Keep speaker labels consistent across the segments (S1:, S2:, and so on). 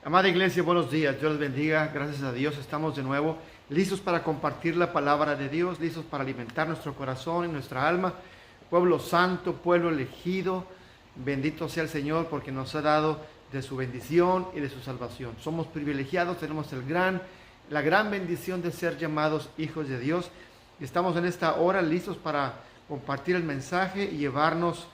S1: Amada iglesia, buenos días, Dios les bendiga, gracias a Dios estamos de nuevo listos para compartir la palabra de Dios, listos para alimentar nuestro corazón y nuestra alma. Pueblo santo, pueblo elegido, bendito sea el Señor porque nos ha dado de su bendición y de su salvación. Somos privilegiados, tenemos la gran bendición de ser llamados hijos de Dios y estamos en esta hora listos para compartir el mensaje y llevarnos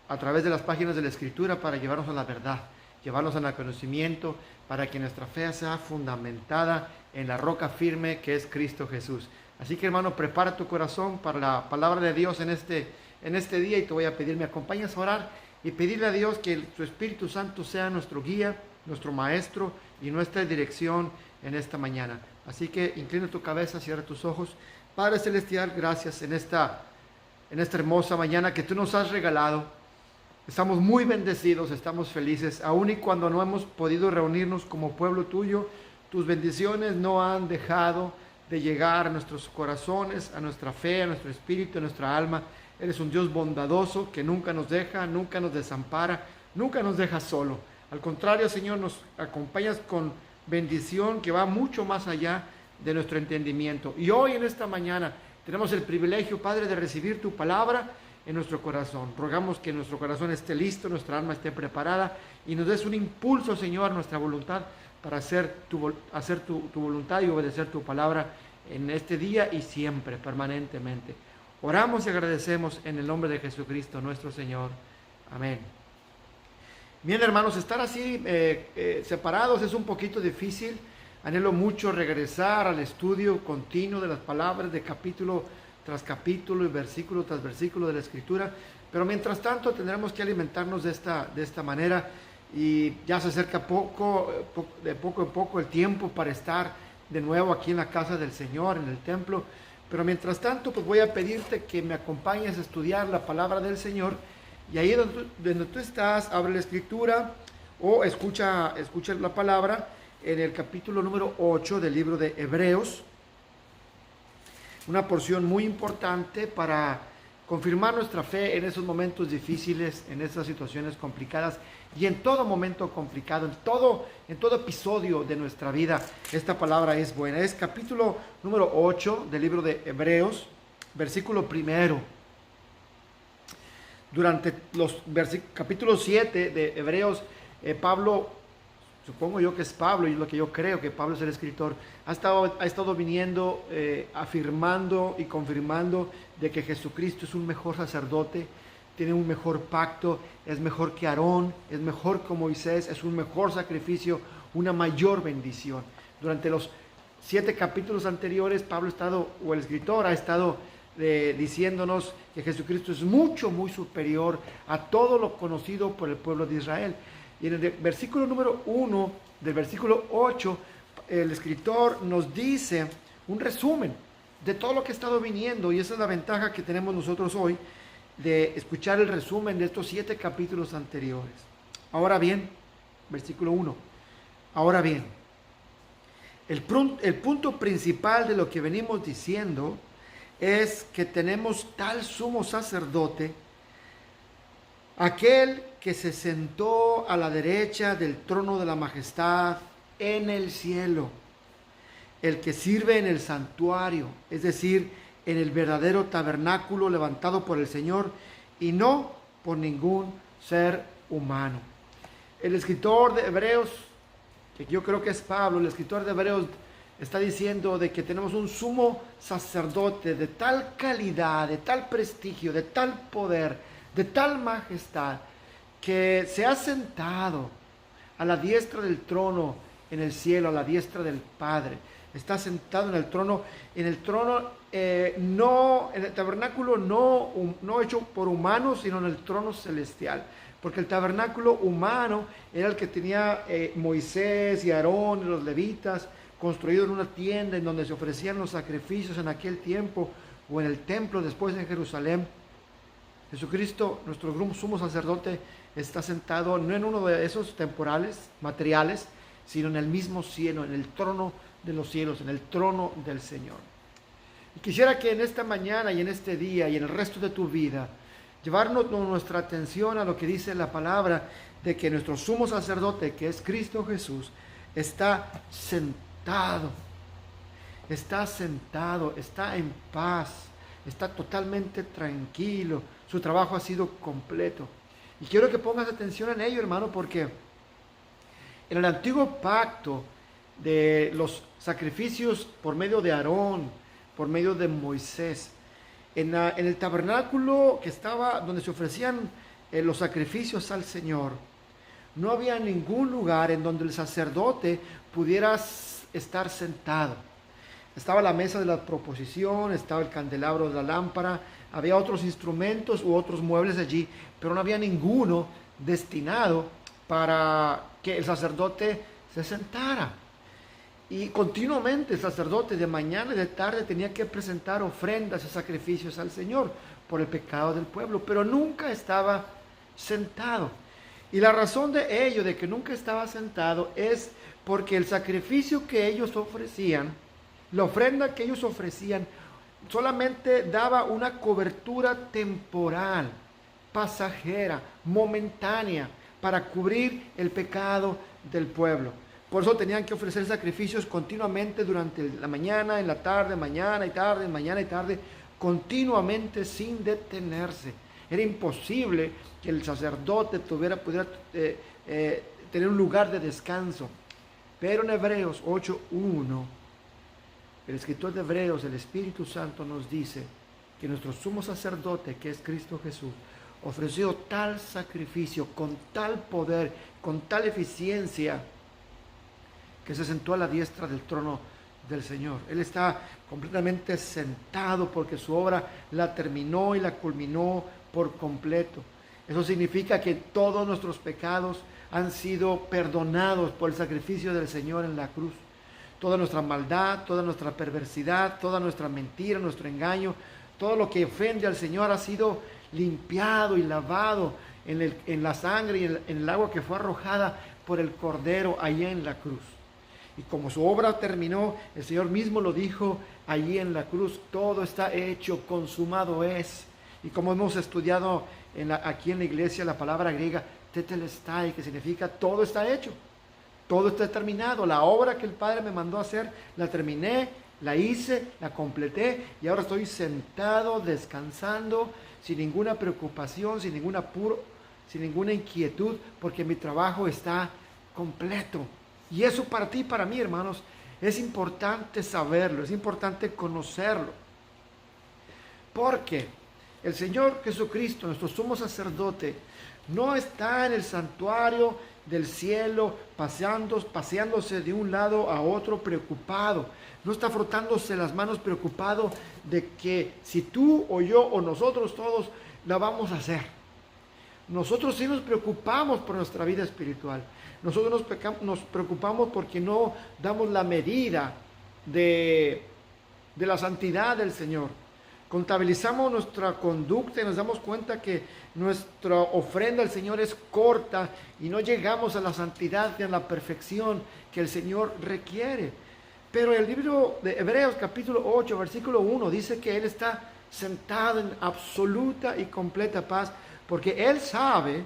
S1: a través de las páginas de la Escritura para llevarnos a la verdad, llevarnos al conocimiento, para que nuestra fe sea fundamentada en la roca firme que es Cristo Jesús. Así que, hermano, prepara tu corazón para la palabra de Dios en este día, y te voy a pedir, me acompañes a orar y pedirle a Dios que su Espíritu Santo sea nuestro guía, nuestro maestro y nuestra dirección en esta mañana. Así que inclina tu cabeza, cierra tus ojos. Padre Celestial, gracias en esta hermosa mañana que tú nos has regalado. Estamos muy bendecidos, estamos felices, aun y cuando no hemos podido reunirnos como pueblo tuyo. Tus bendiciones no han dejado de llegar a nuestros corazones, a nuestra fe, a nuestro espíritu, a nuestra alma. Eres un Dios bondadoso que nunca nos deja, nunca nos desampara, nunca nos deja solo. Al contrario, Señor, nos acompañas con bendición que va mucho más allá de nuestro entendimiento. Y hoy en esta mañana tenemos el privilegio, Padre, de recibir tu palabra en nuestro corazón. Rogamos que nuestro corazón esté listo, nuestra alma esté preparada y nos des un impulso, Señor, a nuestra voluntad para hacer tu voluntad y obedecer tu palabra en este día y siempre, permanentemente. Oramos y agradecemos en el nombre de Jesucristo, nuestro Señor. Amén. Bien, hermanos, estar así separados es un poquito difícil. Anhelo mucho regresar al estudio continuo de las palabras de capítulo tras capítulo y versículo tras versículo de la Escritura, pero mientras tanto tendremos que alimentarnos de esta manera, y ya se acerca de poco en poco el tiempo para estar de nuevo aquí en la casa del Señor, en el templo. Pero mientras tanto, pues voy a pedirte que me acompañes a estudiar la palabra del Señor, y ahí donde tú estás, abre la Escritura o escucha la palabra en el capítulo número 8 del libro de Hebreos. Una porción muy importante para confirmar nuestra fe en esos momentos difíciles, en esas situaciones complicadas y en todo momento complicado, en todo episodio de nuestra vida. Esta palabra es buena. Es capítulo número 8 del libro de Hebreos, versículo primero. Durante los capítulos 7 de Hebreos, Pablo, supongo yo que es Pablo, y es lo que yo creo, que Pablo es el escritor, ha estado viniendo, afirmando y confirmando de que Jesucristo es un mejor sacerdote, tiene un mejor pacto, es mejor que Aarón, es mejor que Moisés, es un mejor sacrificio, una mayor bendición. Durante los 7 capítulos anteriores, el escritor ha estado diciéndonos que Jesucristo es muy superior a todo lo conocido por el pueblo de Israel. Y en el versículo número 1 del versículo 8, el escritor nos dice un resumen de todo lo que ha estado viniendo, y esa es la ventaja que tenemos nosotros hoy de escuchar el resumen de estos 7 capítulos anteriores. Ahora bien, versículo 1, ahora bien, el punto principal de lo que venimos diciendo es que tenemos tal sumo sacerdote, aquel que se sentó a la derecha del trono de la majestad en el cielo, el que sirve en el santuario, es decir, en el verdadero tabernáculo levantado por el Señor y no por ningún ser humano. El escritor de Hebreos, que yo creo que es Pablo, el escritor de Hebreos está diciendo de que tenemos un sumo sacerdote de tal calidad, de tal prestigio, de tal poder, de tal majestad, que se ha sentado a la diestra del trono en el cielo, a la diestra del Padre. Está sentado en el trono no en el tabernáculo no hecho por humanos, sino en el trono celestial, porque el tabernáculo humano era el que tenía Moisés y Aarón y los levitas, construido en una tienda en donde se ofrecían los sacrificios en aquel tiempo, o en el templo después en Jerusalén. Jesucristo, nuestro sumo sacerdote, está sentado no en uno de esos temporales, materiales, sino en el mismo cielo, en el trono de los cielos, en el trono del Señor. Y quisiera que en esta mañana y en este día y en el resto de tu vida llevarnos nuestra atención a lo que dice la palabra de que nuestro sumo sacerdote, que es Cristo Jesús, está sentado, está en paz, está totalmente tranquilo, su trabajo ha sido completo. Y quiero que pongas atención en ello, hermano, porque en el antiguo pacto de los sacrificios por medio de Aarón, por medio de Moisés, en el tabernáculo que estaba donde se ofrecían los sacrificios al Señor, no había ningún lugar en donde el sacerdote pudiera estar sentado. Estaba la mesa de la proposición, estaba el candelabro de la lámpara, había otros instrumentos u otros muebles allí, pero no había ninguno destinado para que el sacerdote se sentara. Y continuamente el sacerdote de mañana y de tarde tenía que presentar ofrendas y sacrificios al Señor por el pecado del pueblo, pero nunca estaba sentado. Y la razón de ello, de que nunca estaba sentado, es porque el sacrificio que ellos ofrecían, la ofrenda que ellos ofrecían, solamente daba una cobertura temporal, pasajera, momentánea, para cubrir el pecado del pueblo. Por eso tenían que ofrecer sacrificios continuamente durante la mañana, en la tarde, mañana y tarde, mañana y tarde, continuamente sin detenerse. Era imposible que el sacerdote pudiera tener un lugar de descanso. Pero en Hebreos 8:1, el escritor de Hebreos, el Espíritu Santo nos dice que nuestro sumo sacerdote, que es Cristo Jesús, ofreció tal sacrificio con tal poder, con tal eficiencia, que se sentó a la diestra del trono del Señor. Él está completamente sentado porque su obra la terminó y la culminó por completo. Eso significa que todos nuestros pecados han sido perdonados por el sacrificio del Señor en la cruz. Toda nuestra maldad, toda nuestra perversidad, toda nuestra mentira, nuestro engaño, todo lo que ofende al Señor ha sido limpiado y lavado en la sangre y en el agua que fue arrojada por el Cordero allá en la cruz. Y como su obra terminó, el Señor mismo lo dijo allí en la cruz: todo está hecho, consumado es. Y como hemos estudiado aquí en la iglesia, la palabra griega tetelestai, que significa todo está hecho, todo está terminado. La obra que el Padre me mandó a hacer, la terminé, la hice, la completé, y ahora estoy sentado, descansando, sin ninguna preocupación, sin ningún apuro, sin ninguna inquietud, porque mi trabajo está completo. Y eso para ti y para mí, hermanos, es importante saberlo, es importante conocerlo. Porque el Señor Jesucristo, nuestro sumo sacerdote, no está en el santuario del cielo paseándose de un lado a otro preocupado. No está frotándose las manos preocupado de que si tú o yo o nosotros todos la vamos a hacer. Nosotros sí nos preocupamos por nuestra vida espiritual. Nosotros nos preocupamos porque no damos la medida de la santidad del Señor. Contabilizamos nuestra conducta y nos damos cuenta que nuestra ofrenda al Señor es corta y no llegamos a la santidad y a la perfección que el Señor requiere. Pero el libro de Hebreos capítulo 8 versículo 1 dice que Él está sentado en absoluta y completa paz, porque Él sabe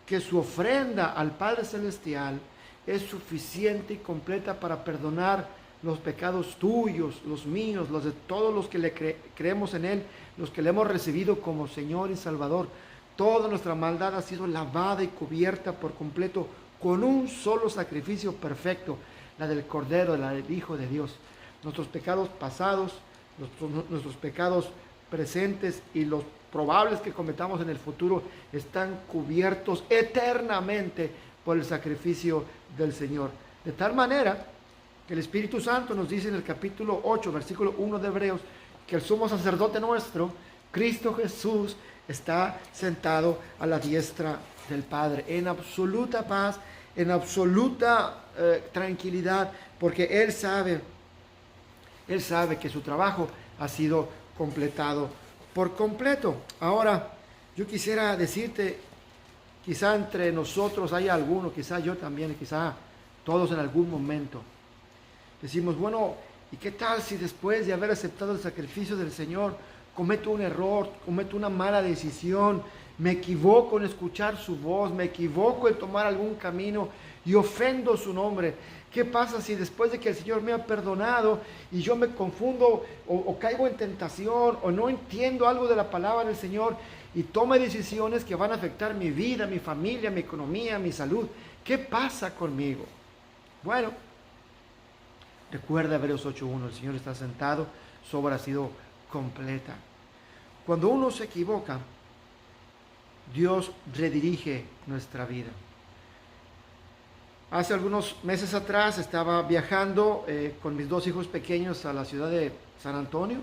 S1: que su ofrenda al Padre Celestial es suficiente y completa para perdonar los pecados tuyos, los míos, los de todos los que le creemos en Él, los que le hemos recibido como Señor y Salvador. Toda nuestra maldad ha sido lavada y cubierta por completo con un solo sacrificio perfecto, la del Cordero, la del Hijo de Dios. Nuestros pecados pasados, nuestros pecados presentes y los probables que cometamos en el futuro están cubiertos eternamente por el sacrificio del Señor. De tal manera que el Espíritu Santo nos dice en el capítulo 8, versículo 1 de Hebreos, que el sumo sacerdote nuestro, Cristo Jesús, está sentado a la diestra del Padre, en absoluta paz, en absoluta tranquilidad, porque Él sabe que su trabajo ha sido completado por completo. Ahora, yo quisiera decirte, quizá entre nosotros haya alguno, quizá yo también, quizá todos en algún momento, decimos, bueno, ¿y qué tal si después de haber aceptado el sacrificio del Señor, cometo un error, cometo una mala decisión, me equivoco en escuchar su voz, me equivoco en tomar algún camino y ofendo su nombre. ¿Qué pasa si después de que el Señor me ha perdonado y yo me confundo o caigo en tentación o no entiendo algo de la palabra del Señor y tome decisiones que van a afectar mi vida, mi familia, mi economía, mi salud? ¿Qué pasa conmigo? Bueno, recuerda Hebreos 8:1, el Señor está sentado, su obra ha sido completa. Cuando uno se equivoca, Dios redirige nuestra vida. Hace algunos meses atrás estaba viajando con mis 2 hijos pequeños a la ciudad de San Antonio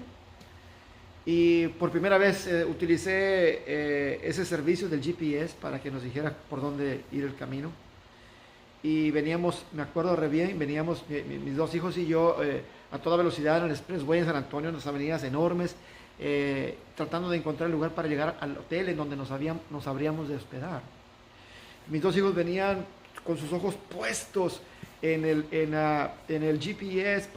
S1: y por primera vez utilicé ese servicio del GPS para que nos dijera por dónde ir el camino. Y veníamos, me acuerdo re bien, veníamos mis 2 hijos y yo a toda velocidad en el Expressway en San Antonio, en las avenidas enormes, tratando de encontrar el lugar para llegar al hotel en donde nos habríamos de hospedar. Mis 2 hijos venían con sus ojos puestos en el GPS,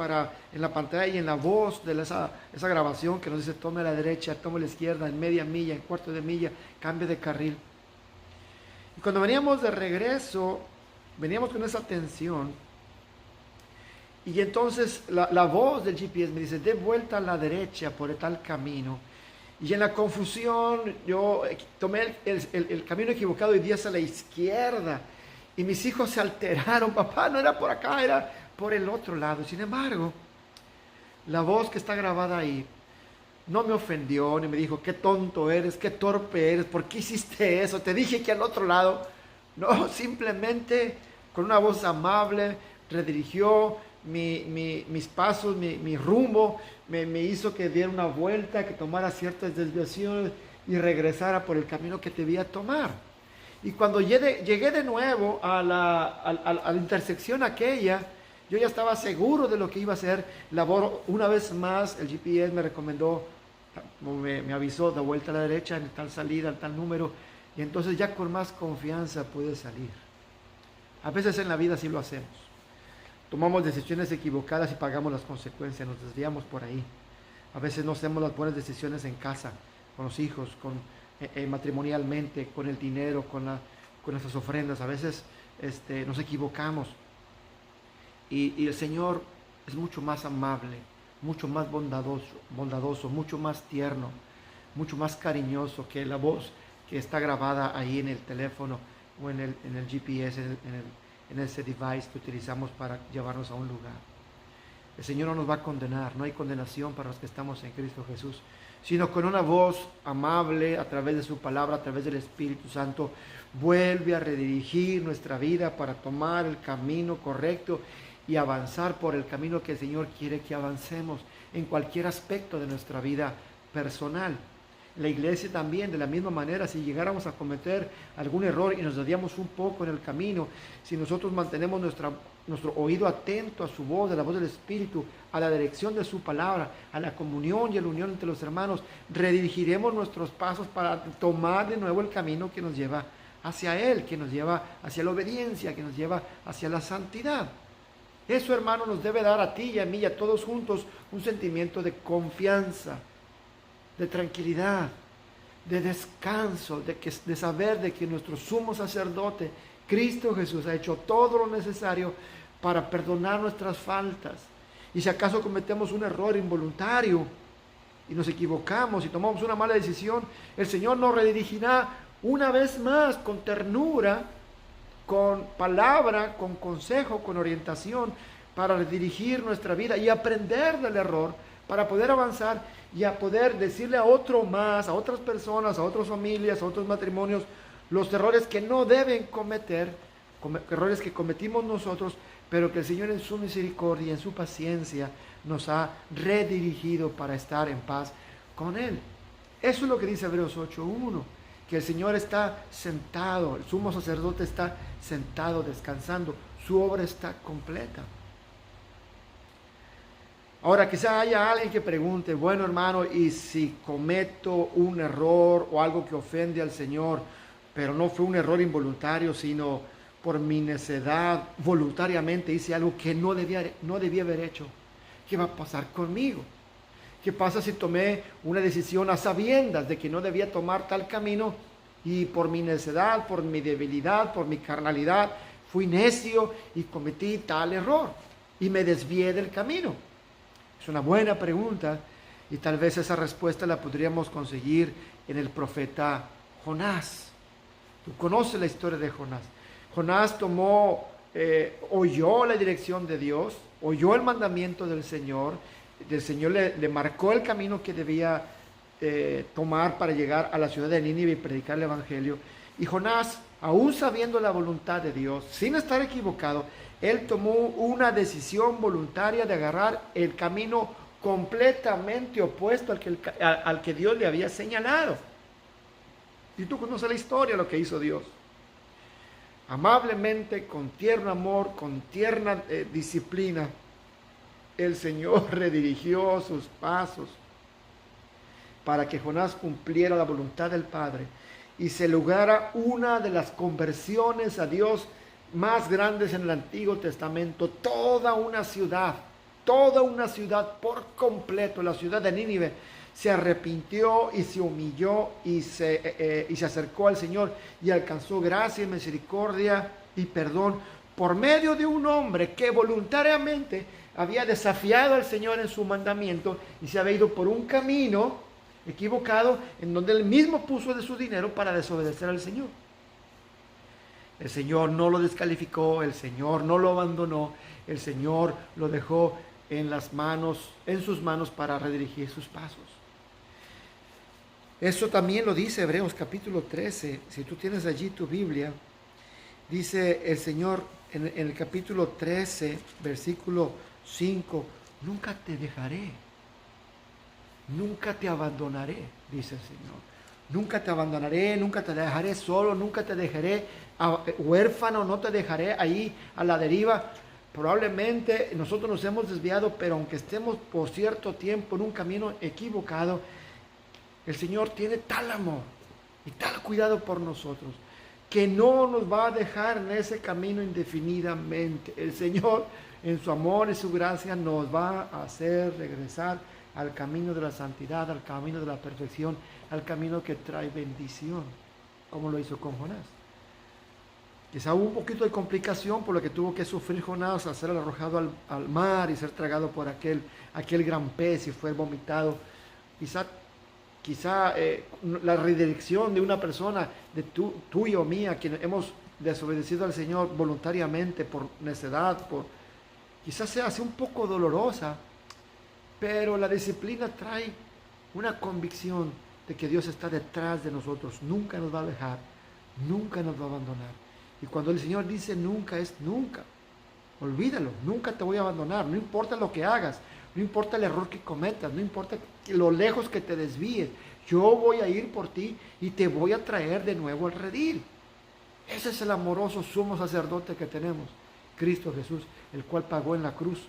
S1: en la pantalla y en la voz de esa grabación que nos dice tome a la derecha, tome a la izquierda, en media milla, en cuarto de milla, cambie de carril. Y cuando veníamos de regreso, veníamos con esa tensión y entonces la voz del GPS me dice de vuelta a la derecha por tal camino. Y en la confusión yo tomé el camino equivocado y di hacia la izquierda. Y mis hijos se alteraron, papá, no era por acá, era por el otro lado. Sin embargo, la voz que está grabada ahí no me ofendió, ni me dijo, qué tonto eres, qué torpe eres, ¿por qué hiciste eso? Te dije que al otro lado. No, simplemente con una voz amable redirigió mis pasos, mi rumbo, me hizo que diera una vuelta, que tomara ciertas desviaciones y regresara por el camino que debía tomar. Y cuando llegué de nuevo a la intersección aquella, yo ya estaba seguro de lo que iba a hacer. Una vez más, el GPS me recomendó, me avisó de vuelta a la derecha, en tal salida, en tal número. Y entonces ya con más confianza pude salir. A veces en la vida sí lo hacemos. Tomamos decisiones equivocadas y pagamos las consecuencias, nos desviamos por ahí. A veces no hacemos las buenas decisiones en casa, con los hijos, matrimonialmente, con el dinero, con nuestras ofrendas. A veces nos equivocamos y el Señor es mucho más amable, mucho más bondadoso, mucho más tierno, mucho más cariñoso que la voz que está grabada ahí en el teléfono o en el GPS, en ese device que utilizamos para llevarnos a un lugar. El Señor no nos va a condenar, no hay condenación para los que estamos en Cristo Jesús, sino con una voz amable a través de su palabra, a través del Espíritu Santo, vuelve a redirigir nuestra vida para tomar el camino correcto y avanzar por el camino que el Señor quiere que avancemos en cualquier aspecto de nuestra vida personal. La iglesia también, de la misma manera, si llegáramos a cometer algún error y nos desviamos un poco en el camino, si nosotros mantenemos nuestro oído atento a su voz, a la voz del Espíritu, a la dirección de su palabra, a la comunión y a la unión entre los hermanos, redirigiremos nuestros pasos para tomar de nuevo el camino que nos lleva hacia Él, que nos lleva hacia la obediencia, que nos lleva hacia la santidad. Eso, hermano, nos debe dar a ti y a mí y a todos juntos un sentimiento de confianza, de tranquilidad, de descanso, de saber de que nuestro sumo sacerdote, Cristo Jesús, ha hecho todo lo necesario para perdonar nuestras faltas. Y si acaso cometemos un error involuntario y nos equivocamos y tomamos una mala decisión, el Señor nos redirigirá una vez más con ternura, con palabra, con consejo, con orientación, para redirigir nuestra vida y aprender del error, para poder avanzar y a poder decirle a otro más, a otras personas, a otras familias, a otros matrimonios, los errores que no deben cometer, errores que cometimos nosotros, pero que el Señor en su misericordia y en su paciencia nos ha redirigido para estar en paz con Él. Eso es lo que dice Hebreos 8:1, que el Señor está sentado, el sumo sacerdote está sentado, descansando, su obra está completa. Ahora, quizá haya alguien que pregunte, bueno, hermano, y si cometo un error o algo que ofende al Señor, pero no fue un error involuntario, sino por mi necedad, voluntariamente hice algo que no debía haber hecho, ¿qué va a pasar conmigo? ¿Qué pasa si tomé una decisión a sabiendas de que no debía tomar tal camino y por mi necedad, por mi debilidad, por mi carnalidad, fui necio y cometí tal error y me desvié del camino? Es una buena pregunta y tal vez esa respuesta la podríamos conseguir en el profeta Jonás. Tú conoces la historia de Jonás. Jonás oyó la dirección de Dios, oyó el mandamiento del Señor le marcó el camino que debía tomar para llegar a la ciudad de Nínive y predicar el Evangelio. Y Jonás, aún sabiendo la voluntad de Dios, sin estar equivocado, él tomó una decisión voluntaria de agarrar el camino completamente opuesto al que Dios le había señalado. Y tú conoces la historia, lo que hizo Dios. Amablemente, con tierno amor, con tierna disciplina, el Señor redirigió sus pasos para que Jonás cumpliera la voluntad del Padre y se lograra una de las conversiones a Dios más grandes en el Antiguo Testamento. Toda una ciudad por completo, la ciudad de Nínive, se arrepintió y se humilló y se acercó al Señor y alcanzó gracia y misericordia y perdón por medio de un hombre que voluntariamente había desafiado al Señor en su mandamiento y se había ido por un camino equivocado en donde él mismo puso de su dinero para desobedecer al Señor. El Señor no lo descalificó, el Señor no lo abandonó, el Señor lo dejó en sus manos para redirigir sus pasos. Eso también lo dice Hebreos capítulo 13. Si tú tienes allí tu Biblia, dice el Señor en el capítulo 13, versículo 5, nunca te dejaré, nunca te abandonaré, dice el Señor. Nunca te abandonaré, nunca te dejaré solo, nunca te dejaré huérfano, no te dejaré ahí a la deriva. Probablemente nosotros nos hemos desviado, pero aunque estemos por cierto tiempo en un camino equivocado, el Señor tiene tal amor y tal cuidado por nosotros que no nos va a dejar en ese camino indefinidamente. El Señor, en su amor y su gracia, nos va a hacer regresar al camino de la santidad, al camino de la perfección, al camino que trae bendición, como lo hizo con Jonás. Quizá hubo un poquito de complicación por lo que tuvo que sufrir Jonás al ser arrojado al mar y ser tragado por aquel gran pez y fue vomitado. Quizá la redirección de una persona, de tuya o mía, quien hemos desobedecido al Señor voluntariamente por necedad, quizás se hace un poco dolorosa, pero la disciplina trae una convicción de que Dios está detrás de nosotros, nunca nos va a dejar, nunca nos va a abandonar. Y cuando el Señor dice nunca, es nunca. Olvídalo, nunca te voy a abandonar, no importa lo que hagas, no importa el error que cometas, no importa lo lejos que te desvíes, yo voy a ir por ti y te voy a traer de nuevo al redil. Ese es el amoroso sumo sacerdote que tenemos, Cristo Jesús, el cual pagó en la cruz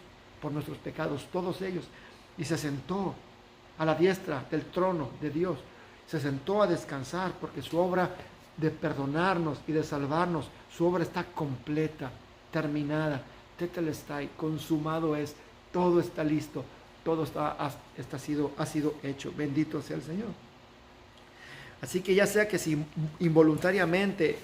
S1: por nuestros pecados, todos ellos, y se sentó a la diestra del trono de Dios, se sentó a descansar porque su obra de perdonarnos y de salvarnos, su obra está completa, terminada, tetelestai, consumado es, todo está listo, todo ha sido hecho. Bendito sea el Señor. Así que ya sea que si involuntariamente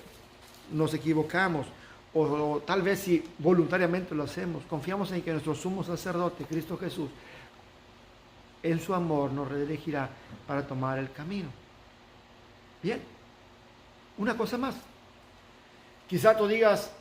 S1: nos equivocamos o tal vez si voluntariamente lo hacemos, confiamos en que nuestro sumo sacerdote, Cristo Jesús, en su amor nos redirigirá para tomar el camino. Bien, una cosa más. Quizá tú digas,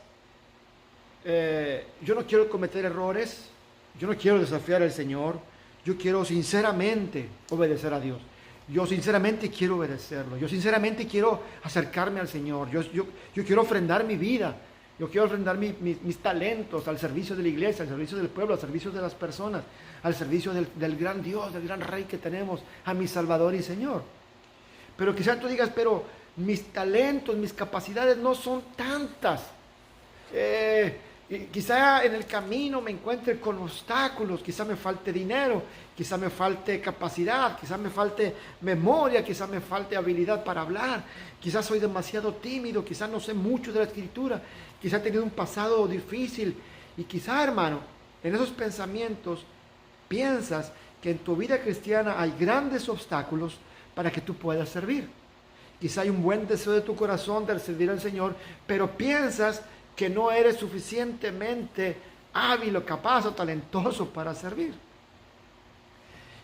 S1: yo no quiero cometer errores, yo no quiero desafiar al Señor, yo quiero sinceramente obedecer a Dios. Yo sinceramente quiero obedecerlo, yo sinceramente quiero acercarme al Señor, yo quiero ofrendar mi vida, yo quiero ofrendar mis talentos al servicio de la iglesia, al servicio del pueblo, al servicio de las personas, al servicio del gran Dios, del gran Rey que tenemos, a mi Salvador y Señor. Pero quizás tú digas, pero mis talentos, mis capacidades no son tantas. Quizá en el camino me encuentre con obstáculos, quizá me falte dinero, quizá me falte capacidad, quizá me falte memoria, quizá me falte habilidad para hablar, quizá soy demasiado tímido, quizá no sé mucho de la Escritura, quizá he tenido un pasado difícil y quizá, hermano, en esos pensamientos piensas que en tu vida cristiana hay grandes obstáculos para que tú puedas servir. Quizá hay un buen deseo de tu corazón de servir al Señor, pero piensas que no eres suficientemente hábil o capaz o talentoso para servir.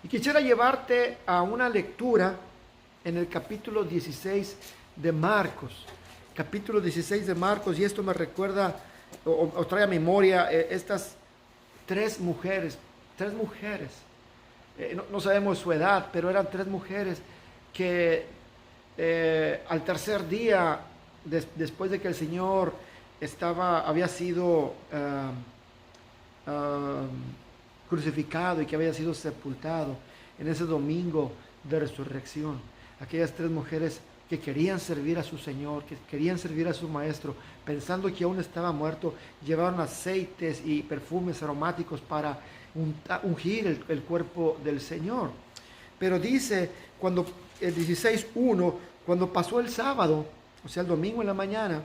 S1: Y quisiera llevarte a una lectura en el capítulo 16 de Marcos. Capítulo 16 de Marcos, y esto me recuerda o trae a memoria estas tres mujeres. No sabemos su edad, pero eran tres mujeres que al tercer día, después de que el Señor había sido crucificado y que había sido sepultado, en ese domingo de resurrección, aquellas tres mujeres que querían servir a su Señor, que querían servir a su Maestro, pensando que aún estaba muerto, llevaron aceites y perfumes aromáticos para ungir el cuerpo del Señor. Pero dice, el 16:1, cuando pasó el sábado, o sea, el domingo en la mañana,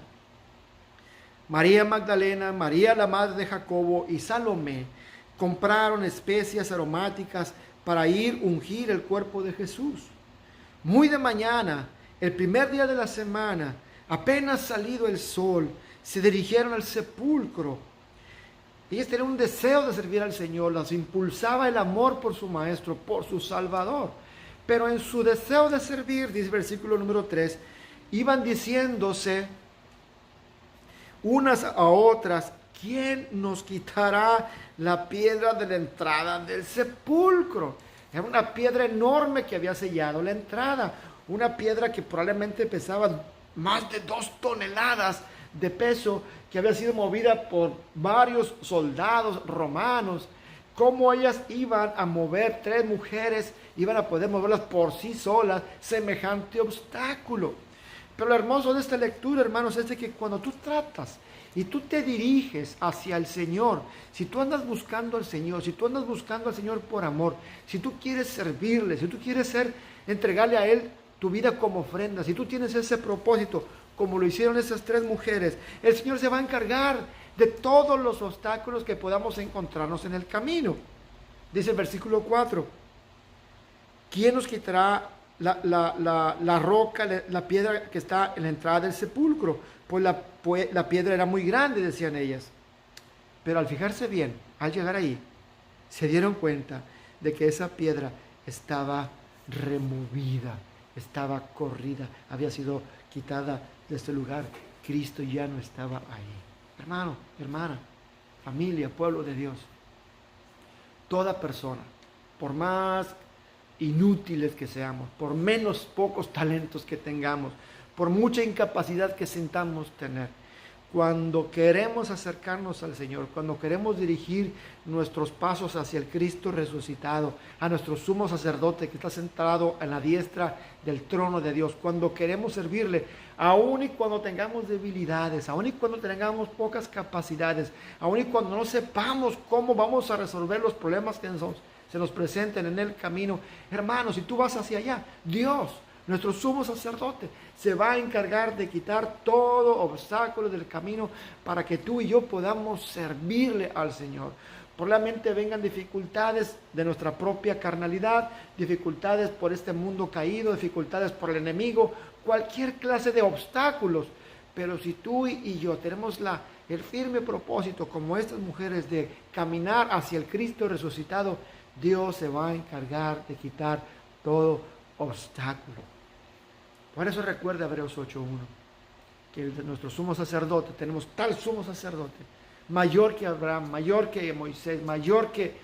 S1: María Magdalena, María la madre de Jacobo y Salomé compraron especias aromáticas para ir ungir el cuerpo de Jesús. Muy de mañana, el primer día de la semana, apenas salido el sol, se dirigieron al sepulcro. Ellos tenían un deseo de servir al Señor, las impulsaba el amor por su Maestro, por su Salvador. Pero en su deseo de servir, dice el versículo número 3, iban diciéndose unas a otras, ¿quién nos quitará la piedra de la entrada del sepulcro? Era una piedra enorme que había sellado la entrada, una piedra que probablemente pesaba más de 2 toneladas de peso, que había sido movida por varios soldados romanos. ¿Cómo ellas iban a mover, tres mujeres iban a poder moverlas por sí solas, semejante obstáculo? Pero lo hermoso de esta lectura, hermanos, es de que cuando tú tratas y tú te diriges hacia el Señor, si tú andas buscando al Señor, si tú andas buscando al Señor por amor, si tú quieres servirle, si tú quieres entregarle a Él tu vida como ofrenda, si tú tienes ese propósito, como lo hicieron esas tres mujeres, el Señor se va a encargar de todos los obstáculos que podamos encontrarnos en el camino. Dice el versículo 4, ¿quién nos quitará la roca, la piedra que está en la entrada del sepulcro? Pues la piedra era muy grande, decían ellas. Pero al fijarse bien, al llegar ahí, se dieron cuenta de que esa piedra estaba removida, estaba corrida, había sido quitada de este lugar. Cristo ya no estaba ahí. Hermano, hermana, familia, pueblo de Dios, toda persona, por más inútiles que seamos, por menos pocos talentos que tengamos, por mucha incapacidad que sintamos tener, cuando queremos acercarnos al Señor, cuando queremos dirigir nuestros pasos hacia el Cristo resucitado, a nuestro sumo sacerdote que está sentado a la diestra del trono de Dios, cuando queremos servirle, aun y cuando tengamos debilidades, aun y cuando tengamos pocas capacidades, aun y cuando no sepamos cómo vamos a resolver los problemas que se nos presenten en el camino, hermanos, si tú vas hacia allá, Dios, nuestro sumo sacerdote, se va a encargar de quitar todo obstáculo del camino para que tú y yo podamos servirle al Señor. Probablemente vengan dificultades de nuestra propia carnalidad, dificultades por este mundo caído, dificultades por el enemigo, cualquier clase de obstáculos. Pero si tú y yo tenemos el firme propósito, como estas mujeres, de caminar hacia el Cristo resucitado, Dios se va a encargar de quitar todo obstáculo. Por eso recuerda Hebreos 8:1, que nuestro sumo sacerdote, tenemos tal sumo sacerdote, mayor que Abraham, mayor que Moisés, mayor que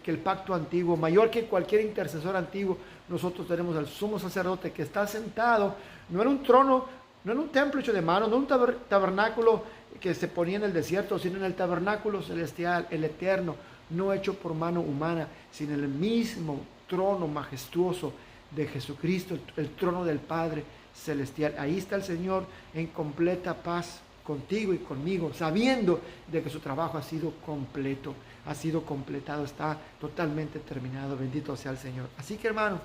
S1: el pacto antiguo, mayor que cualquier intercesor antiguo. Nosotros tenemos al sumo sacerdote que está sentado, no en un trono, no en un templo hecho de manos, no en un tabernáculo que se ponía en el desierto, sino en el tabernáculo celestial, el eterno, no hecho por mano humana, sino en el mismo trono majestuoso de Jesucristo, el trono del Padre celestial. Ahí está el Señor en completa paz contigo y conmigo, sabiendo de que su trabajo ha sido completo, ha sido completado, está totalmente terminado. Bendito sea el Señor. Así que, hermano,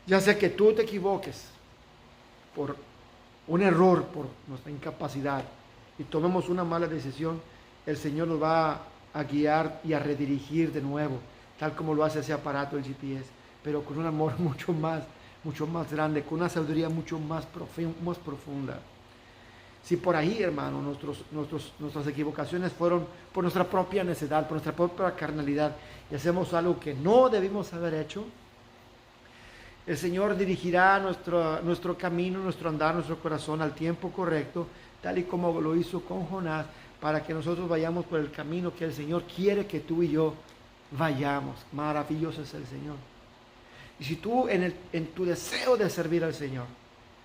S1: ya sea que tú te equivoques por un error, por nuestra incapacidad, y tomemos una mala decisión, el Señor nos va a guiar y a redirigir de nuevo tal como lo hace ese aparato, el GPS, pero con un amor mucho más grande, con una sabiduría mucho más profunda. Si por ahí, hermano, nuestras equivocaciones fueron por nuestra propia necedad, por nuestra propia carnalidad, y hacemos algo que no debimos haber hecho, el Señor dirigirá nuestro camino, nuestro andar, nuestro corazón al tiempo correcto, tal y como lo hizo con Jonás, para que nosotros vayamos por el camino que el Señor quiere que tú y yo vayamos. Maravilloso es el Señor. Y si tú en tu deseo de servir al Señor,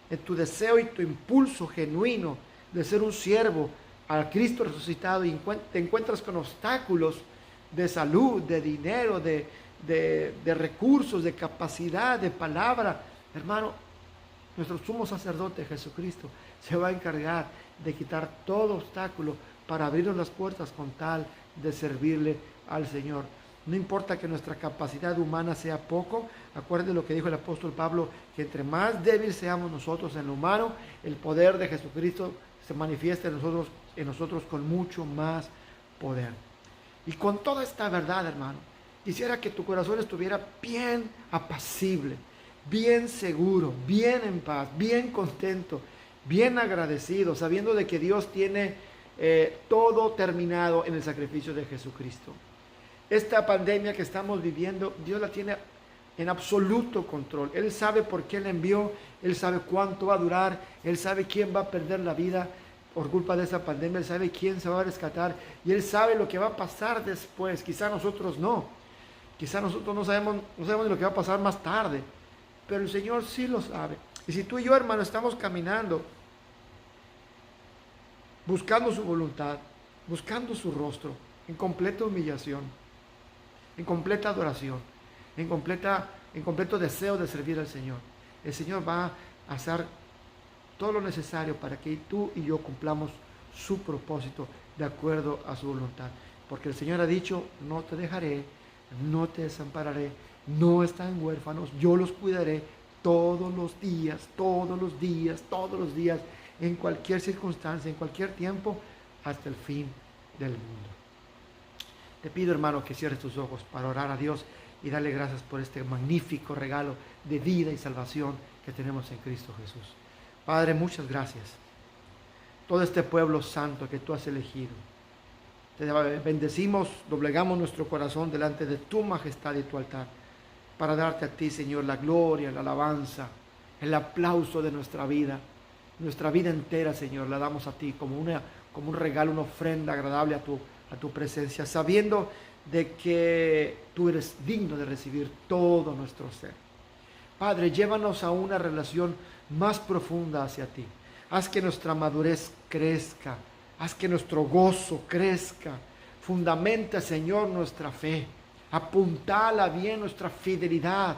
S1: en tu deseo y tu impulso genuino de ser un siervo al Cristo resucitado, y te encuentras con obstáculos de salud, de dinero, de recursos, de capacidad, de palabra, hermano, nuestro sumo sacerdote Jesucristo se va a encargar de quitar todo obstáculo para abrirnos las puertas con tal de servirle al Señor. No importa que nuestra capacidad humana sea poco, acuérdense lo que dijo el apóstol Pablo, que entre más débil seamos nosotros en lo humano, el poder de Jesucristo se manifiesta en nosotros con mucho más poder. Y con toda esta verdad, hermano, quisiera que tu corazón estuviera bien apacible, bien seguro, bien en paz, bien contento, bien agradecido, sabiendo de que Dios tiene todo terminado en el sacrificio de Jesucristo. Esta pandemia que estamos viviendo, Dios la tiene en absoluto control. Él sabe por qué la envió, Él sabe cuánto va a durar, Él sabe quién va a perder la vida por culpa de esa pandemia, Él sabe quién se va a rescatar y Él sabe lo que va a pasar después. Quizá nosotros no, quizá nosotros no sabemos de lo que va a pasar más tarde, pero el Señor sí lo sabe. Y si tú y yo, hermano, estamos caminando, buscando su voluntad, buscando su rostro, en completa humillación, en completa adoración, en completo deseo de servir al Señor, el Señor va a hacer todo lo necesario para que tú y yo cumplamos su propósito de acuerdo a su voluntad. Porque el Señor ha dicho, no te dejaré, no te desampararé, no están huérfanos, yo los cuidaré todos los días, todos los días, todos los días, en cualquier circunstancia, en cualquier tiempo, hasta el fin del mundo. Te pido, hermano, que cierres tus ojos para orar a Dios y darle gracias por este magnífico regalo de vida y salvación que tenemos en Cristo Jesús. Padre, muchas gracias. Todo este pueblo santo que tú has elegido, te bendecimos, doblegamos nuestro corazón delante de tu majestad y tu altar para darte a ti, Señor, la gloria, la alabanza, el aplauso de nuestra vida entera, Señor, la damos a ti como un regalo, una ofrenda agradable a tu presencia, sabiendo de que tú eres digno de recibir todo nuestro ser. Padre, llévanos a una relación más profunda hacia ti. Haz que nuestra madurez crezca, haz que nuestro gozo crezca. Fundamenta, Señor, nuestra fe. Apuntala bien nuestra fidelidad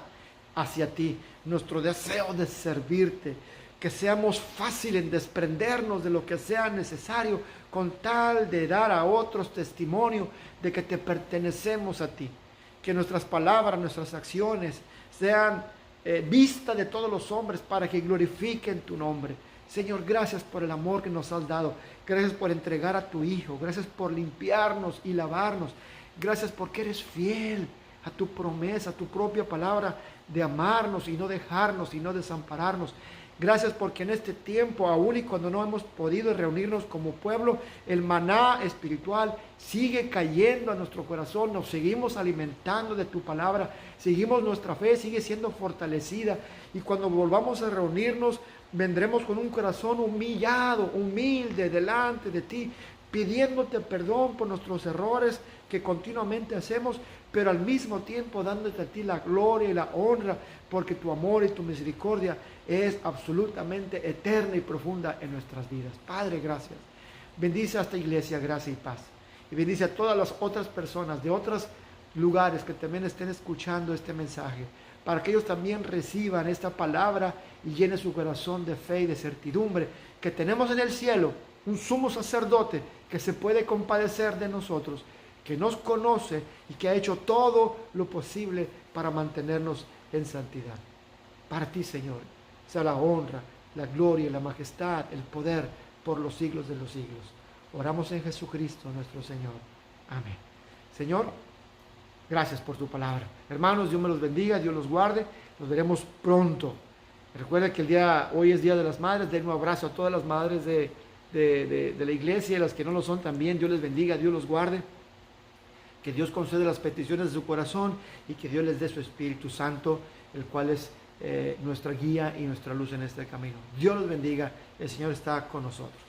S1: hacia ti, nuestro deseo de servirte. Que seamos fáciles en desprendernos de lo que sea necesario con tal de dar a otros testimonio de que te pertenecemos a ti. Que nuestras palabras, nuestras acciones sean vista de todos los hombres para que glorifiquen tu nombre. Señor, gracias por el amor que nos has dado. Gracias por entregar a tu Hijo. Gracias por limpiarnos y lavarnos. Gracias porque eres fiel a tu promesa, a tu propia palabra de amarnos y no dejarnos y no desampararnos. Gracias porque en este tiempo, aún y cuando no hemos podido reunirnos como pueblo, el maná espiritual sigue cayendo a nuestro corazón. Nos seguimos alimentando de tu palabra, seguimos nuestra fe, sigue siendo fortalecida. Y cuando volvamos a reunirnos, vendremos con un corazón humillado, humilde delante de ti, pidiéndote perdón por nuestros errores que continuamente hacemos, pero al mismo tiempo dándote a ti la gloria y la honra, porque tu amor y tu misericordia es absolutamente eterna y profunda en nuestras vidas. Padre, gracias. Bendice a esta iglesia, gracia y paz. Y bendice a todas las otras personas de otros lugares que también estén escuchando este mensaje, para que ellos también reciban esta palabra y llenen su corazón de fe y de certidumbre que tenemos en el cielo un sumo sacerdote que se puede compadecer de nosotros, que nos conoce y que ha hecho todo lo posible para mantenernos en santidad. Para ti, Señor, sea la honra, la gloria, la majestad, el poder por los siglos de los siglos. Oramos en Jesucristo nuestro Señor. Amén. Señor, Gracias por tu palabra. Hermanos, Dios me los bendiga, Dios los guarde. Nos veremos pronto. Recuerda que hoy es Día de las Madres. Den un abrazo a todas las madres de la iglesia y las que no lo son también. Dios les bendiga, Dios los guarde. Que Dios conceda las peticiones de su corazón y que Dios les dé su Espíritu Santo, el cual es nuestra guía y nuestra luz en este camino. Dios los bendiga. El Señor está con nosotros.